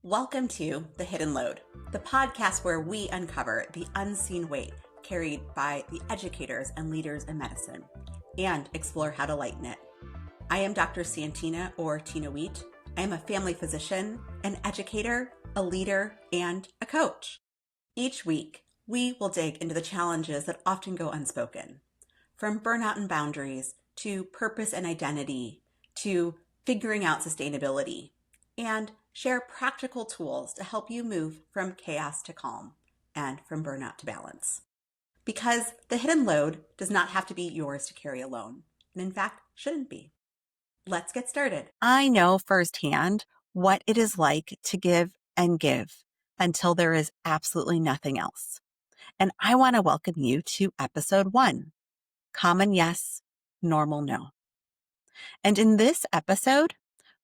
Welcome to The Hidden Load, the podcast where we uncover the unseen weight carried by the educators and leaders in medicine and explore how to lighten it. I am Dr. Santina or Tina Wheat. I am a family physician, an educator, a leader, and a coach. Each week, we will dig into the challenges that often go unspoken, from burnout and boundaries to purpose and identity to figuring out sustainability, and share practical tools to help you move from chaos to calm and from burnout to balance. Because the hidden load does not have to be yours to carry alone, and in fact, shouldn't be. Let's get started. I know firsthand what it is like to give and give until there is absolutely nothing else. And I want to welcome you to episode 1, Common Yes, Normal No. And in this episode,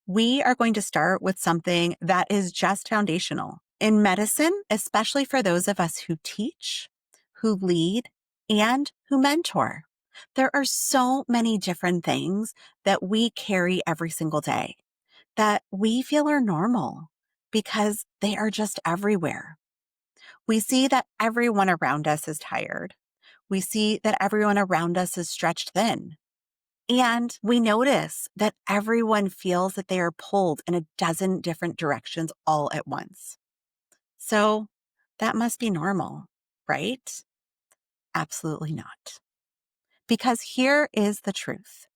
we are going to start with something that is just foundational. In medicine, especially for those of us who teach, who lead, and who mentor, there are so many different things that we carry every single day that we feel are normal because they are just everywhere. We see that everyone around us is tired. We see that everyone around us is stretched thin. And we notice that everyone feels that they are pulled in a dozen different directions all at once. So that must be normal, right? Absolutely not. Because here is the truth.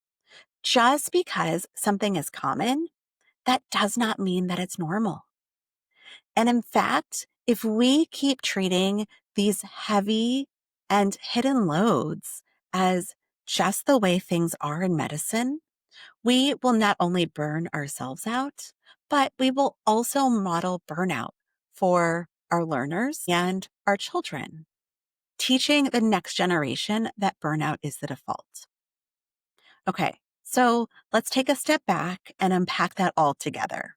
Just because something is common, that does not mean that it's normal. And in fact, if we keep treating these heavy and hidden loads as just the way things are in medicine, we will not only burn ourselves out, but we will also model burnout for our learners and our children, teaching the next generation that burnout is the default. Okay, so let's take a step back and unpack that all together.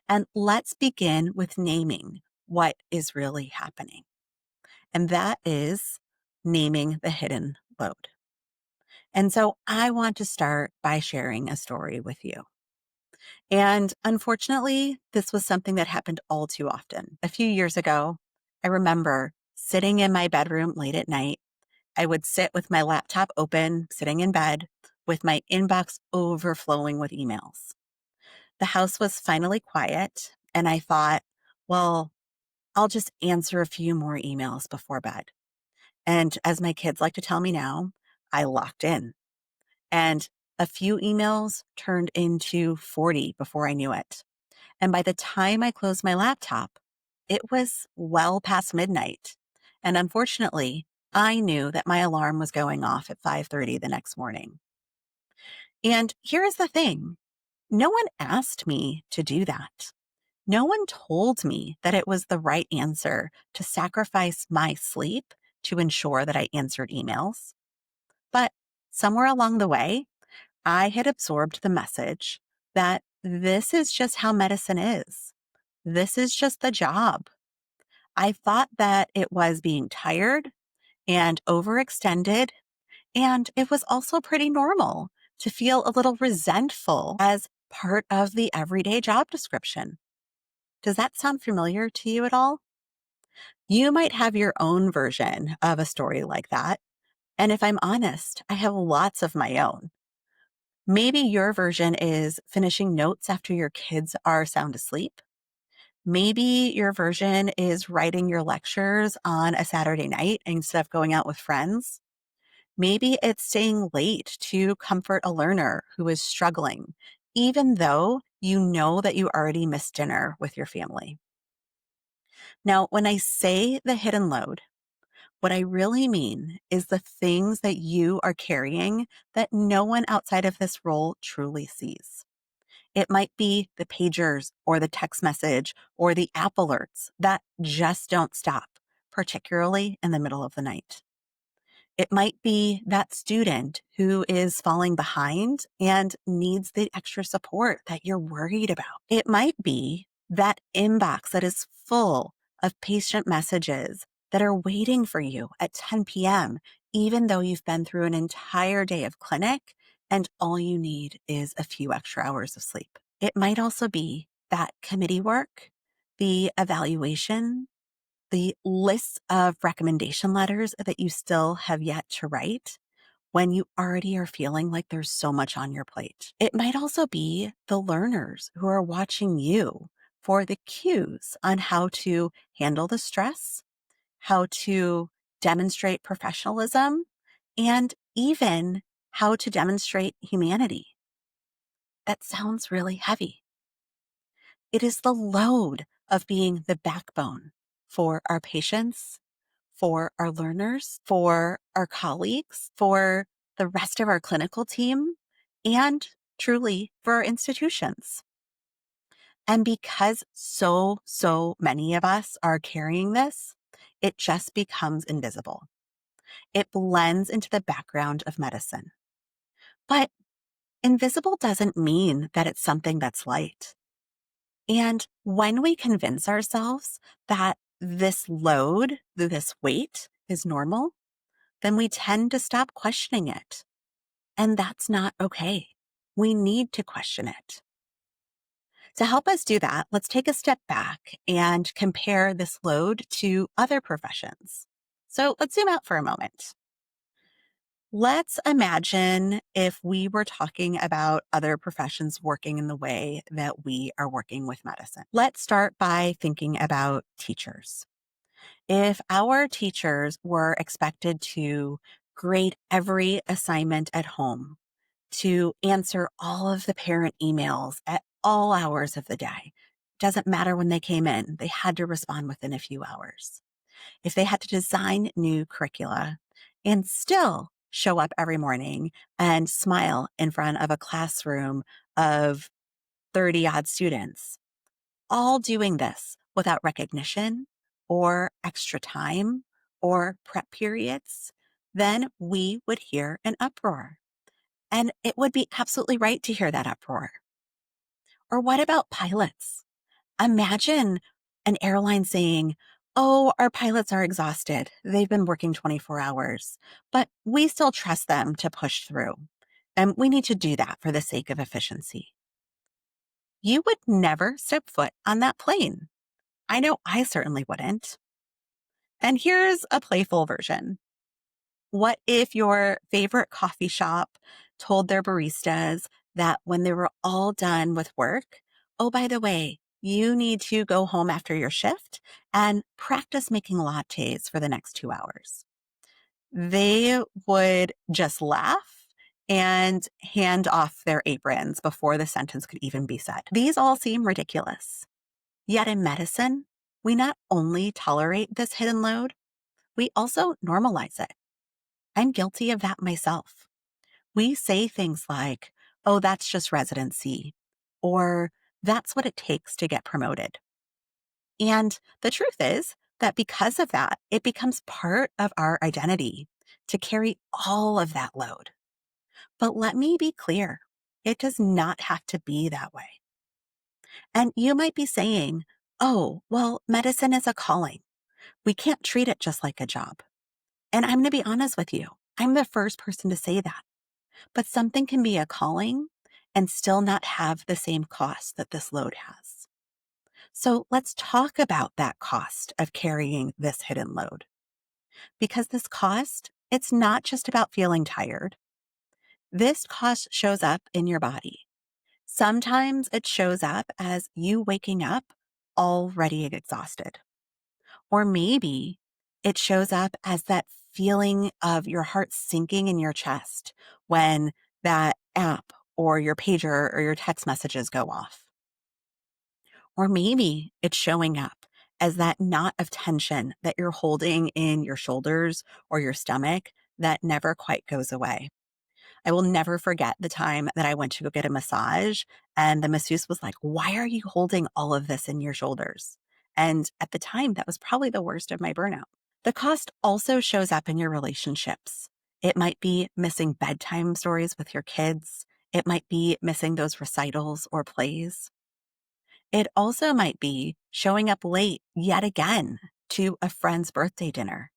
And let's begin with naming what is really happening. And that is naming the hidden load. And so I want to start by sharing a story with you. And unfortunately, this was something that happened all too often. A few years ago, I remember sitting in my bedroom late at night. I would sit with my laptop open, sitting in bed, with my inbox overflowing with emails. The house was finally quiet, and I thought, well, I'll just answer a few more emails before bed. And as my kids like to tell me now, I locked in. And a few emails turned into 40 before I knew it. And by the time I closed my laptop, it was well past midnight. And unfortunately, I knew that my alarm was going off at 5:30 the next morning. And here's the thing. No one asked me to do that. No one told me that it was the right answer to sacrifice my sleep to ensure that I answered emails. But somewhere along the way, I had absorbed the message that this is just how medicine is. This is just the job. I thought that it was being tired and overextended, and it was also pretty normal to feel a little resentful as part of the everyday job description. Does that sound familiar to you at all? You might have your own version of a story like that. And if I'm honest, I have lots of my own. Maybe your version is finishing notes after your kids are sound asleep. Maybe your version is writing your lectures on a Saturday night instead of going out with friends. Maybe it's staying late to comfort a learner who is struggling, even though you know that you already missed dinner with your family. Now, when I say the hidden load, what I really mean is the things that you are carrying that no one outside of this role truly sees. It might be the pagers or the text message or the app alerts that just don't stop, particularly in the middle of the night. It might be that student who is falling behind and needs the extra support that you're worried about. It might be that inbox that is full of patient messages that are waiting for you at 10 p.m., even though you've been through an entire day of clinic and all you need is a few extra hours of sleep. It might also be that committee work the evaluation, the lists of recommendation letters that you still have yet to write when you already are feeling like there's so much on your plate. It might also be the learners who are watching you for the cues on how to handle the stress, how to demonstrate professionalism, and even how to demonstrate humanity. That sounds really heavy. It is the load of being the backbone for our patients, for our learners, for our colleagues, for the rest of our clinical team, and truly for our institutions. And because so many of us are carrying this, it just becomes invisible. It blends into the background of medicine. But invisible doesn't mean that it's something that's light. And when we convince ourselves that this load, this weight is normal, then we tend to stop questioning it. And that's not okay. We need to question it. To help us do that, let's take a step back and compare this load to other professions. So let's zoom out for a moment. Let's imagine if we were talking about other professions working in the way that we are working with medicine. Let's start by thinking about teachers. If our teachers were expected to grade every assignment at home, to answer all of the parent emails at all hours of the day, doesn't matter when they came in, they had to respond within a few hours. If they had to design new curricula and still show up every morning and smile in front of a classroom of 30 odd students, all doing this without recognition or extra time or prep periods, then we would hear an uproar. And it would be absolutely right to hear that uproar. Or what about pilots? Imagine an airline saying, "Oh, our pilots are exhausted. They've been working 24 hours, but we still trust them to push through. And we need to do that for the sake of efficiency." You would never step foot on that plane. I know I certainly wouldn't. And here's a playful version. What if your favorite coffee shop told their baristas that when they were all done with work, oh, by the way, you need to go home after your shift and practice making lattes for the next 2 hours? They would just laugh and hand off their aprons before the sentence could even be said. These all seem ridiculous. Yet in medicine, we not only tolerate this hidden load, we also normalize it. I'm guilty of that myself. We say things like, "Oh, that's just residency," or "That's what it takes to get promoted." And the truth is that because of that, it becomes part of our identity to carry all of that load. But let me be clear, it does not have to be that way. And you might be saying, "Oh, well, medicine is a calling. We can't treat it just like a job." And I'm going to be honest with you. I'm the first person to say that. But something can be a calling and still not have the same cost that this load has. So let's talk about that cost of carrying this hidden load. Because this cost, it's not just about feeling tired. This cost shows up in your body. Sometimes it shows up as you waking up already exhausted. Or maybe it shows up as that feeling of your heart sinking in your chest when that app or your pager or your text messages go off. Or maybe it's showing up as that knot of tension that you're holding in your shoulders or your stomach that never quite goes away. I will never forget the time that I went to go get a massage and the masseuse was like, "Why are you holding all of this in your shoulders?" And at the time, that was probably the worst of my burnout. The cost also shows up in your relationships. It might be missing bedtime stories with your kids. It might be missing those recitals or plays. It also might be showing up late yet again to a friend's birthday dinner,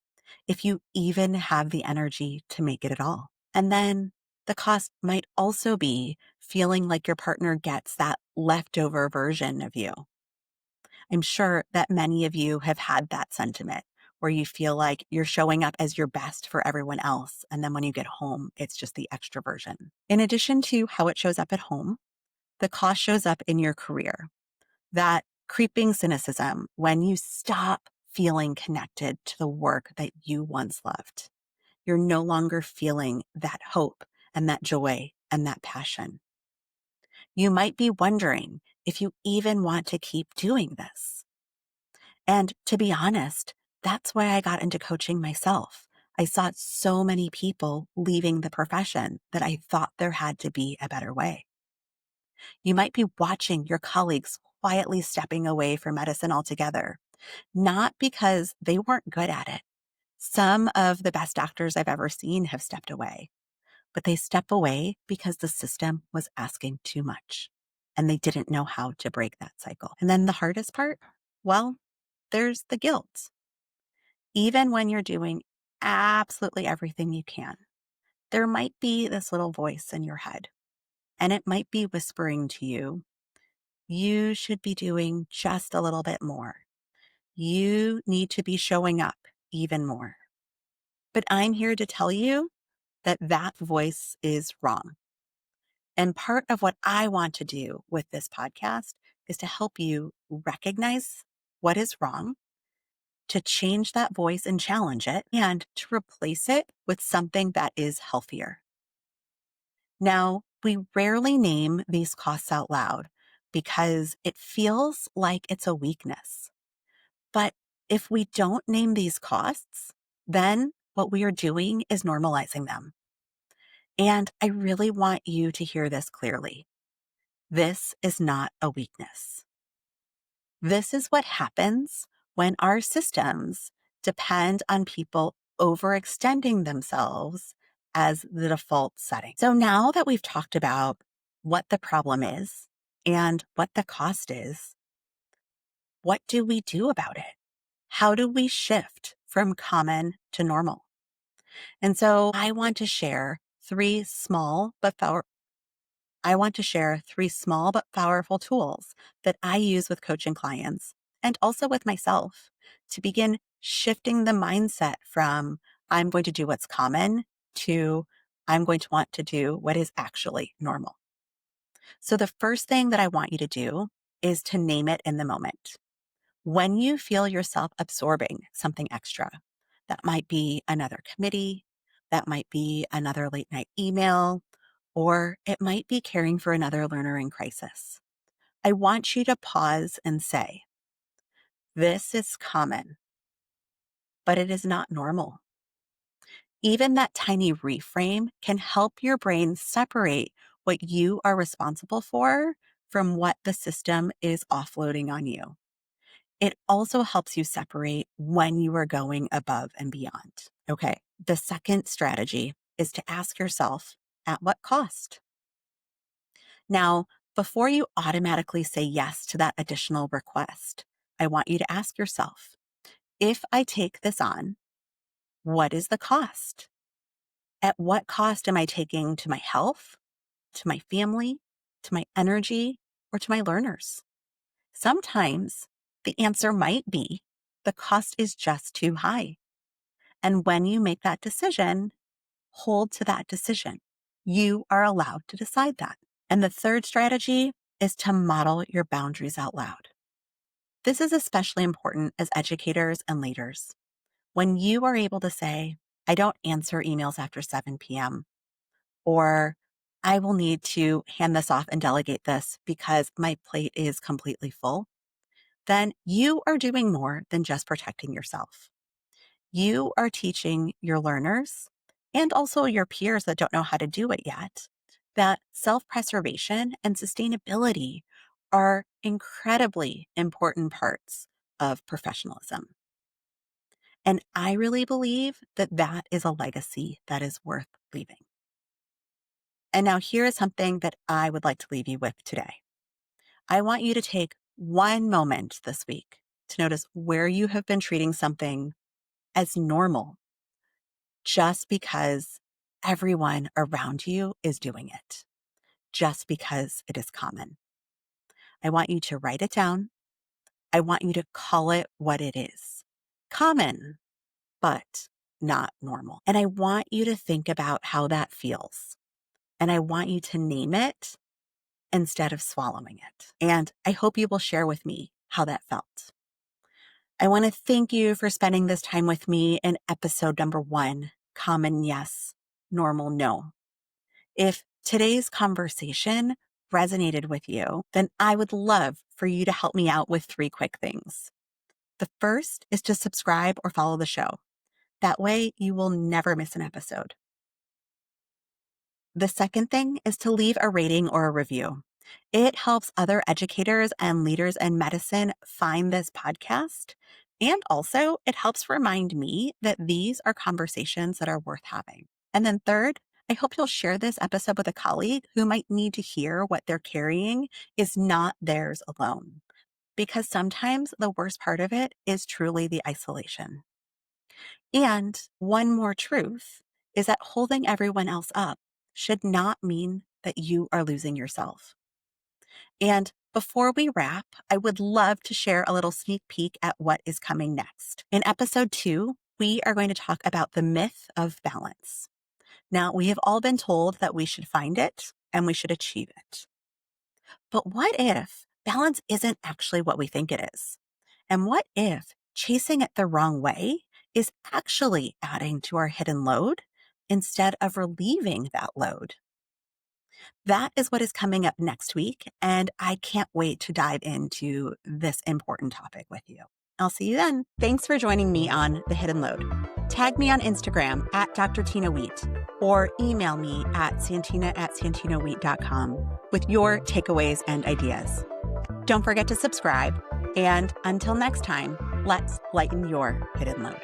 if you even have the energy to make it at all. And then the cost might also be feeling like your partner gets that leftover version of you. I'm sure that many of you have had that sentiment where you feel like you're showing up as your best for everyone else. And then when you get home, it's just the extra version. In addition to how it shows up at home, the cost shows up in your career. That creeping cynicism when you stop feeling connected to the work that you once loved. You're no longer feeling that hope and that joy and that passion. You might be wondering if you even want to keep doing this. And to be honest, that's why I got into coaching myself. I saw so many people leaving the profession that I thought there had to be a better way. You might be watching your colleagues quietly stepping away from medicine altogether, not because they weren't good at it. Some of the best doctors I've ever seen have stepped away, but they step away because the system was asking too much and they didn't know how to break that cycle. And then the hardest part, well, there's the guilt. Even when you're doing absolutely everything you can, there might be this little voice in your head, and it might be whispering to you, you should be doing just a little bit more. You need to be showing up even more. But I'm here to tell you that that voice is wrong. And part of what I want to do with this podcast is to help you recognize what is wrong, to change that voice and challenge it, and to replace it with something that is healthier. Now, we rarely name these costs out loud because it feels like it's a weakness. But if we don't name these costs, then what we are doing is normalizing them. And I really want you to hear this clearly. This is not a weakness. This is what happens when our systems depend on people overextending themselves as the default setting. So now that we've talked about what the problem is and what the cost is, what do we do about it? How do we shift from common to normal? And so I want to share three small but powerful tools that I use with coaching clients and also with myself to begin shifting the mindset from I'm going to do what's common to I'm going to want to do what is actually normal. So the first thing that I want you to do is to name it in the moment. When you feel yourself absorbing something extra, that might be another committee, that might be another late night email, or it might be caring for another learner in crisis. I want you to pause and say, this is common, but it is not normal. Even that tiny reframe can help your brain separate what you are responsible for from what the system is offloading on you. It also helps you separate when you are going above and beyond. Okay. The second strategy is to ask yourself, at what cost? Now, before you automatically say yes to that additional request, I want you to ask yourself, if I take this on, what is the cost? At what cost am I taking to my health, to my family, to my energy, or to my learners? Sometimes the answer might be the cost is just too high. And when you make that decision, hold to that decision. You are allowed to decide that. And the third strategy is to model your boundaries out loud. This is especially important as educators and leaders. When you are able to say, I don't answer emails after 7 p.m., or I will need to hand this off and delegate this because my plate is completely full, then you are doing more than just protecting yourself. You are teaching your learners and also your peers that don't know how to do it yet that self-preservation and sustainability are incredibly important parts of professionalism. And I really believe that that is a legacy that is worth leaving. And now here is something that I would like to leave you with today. I want you to take one moment this week to notice where you have been treating something as normal just because everyone around you is doing it, just because it is common. I want you to write it down I want you to call it what it is. Common, but not normal. And I want you to think about how that feels. And I want you to name it instead of swallowing it. And I hope you will share with me how that felt. I want to thank you for spending this time with me in episode number 1, Common Yes, Normal No. If today's conversation resonated with you, then I would love for you to help me out with 3 quick things. The first is to subscribe or follow the show. That way you will never miss an episode. The second thing is to leave a rating or a review. It helps other educators and leaders in medicine find this podcast. And also, it helps remind me that these are conversations that are worth having. And then third, I hope you'll share this episode with a colleague who might need to hear what they're carrying is not theirs alone. Because sometimes the worst part of it is truly the isolation. And one more truth is that holding everyone else up should not mean that you are losing yourself. And before we wrap, I would love to share a little sneak peek at what is coming next. In episode 2, we are going to talk about the myth of balance. Now, we have all been told that we should find it and we should achieve it. But what if balance isn't actually what we think it is? And what if chasing it the wrong way is actually adding to our hidden load instead of relieving that load? That is what is coming up next week, and I can't wait to dive into this important topic with you. I'll see you then. Thanks for joining me on The Hidden Load. Tag me on Instagram at Dr. Tina Wheat or email me at santina@santinawheat.com with your takeaways and ideas. Don't forget to subscribe, and until next time, let's lighten your hidden load.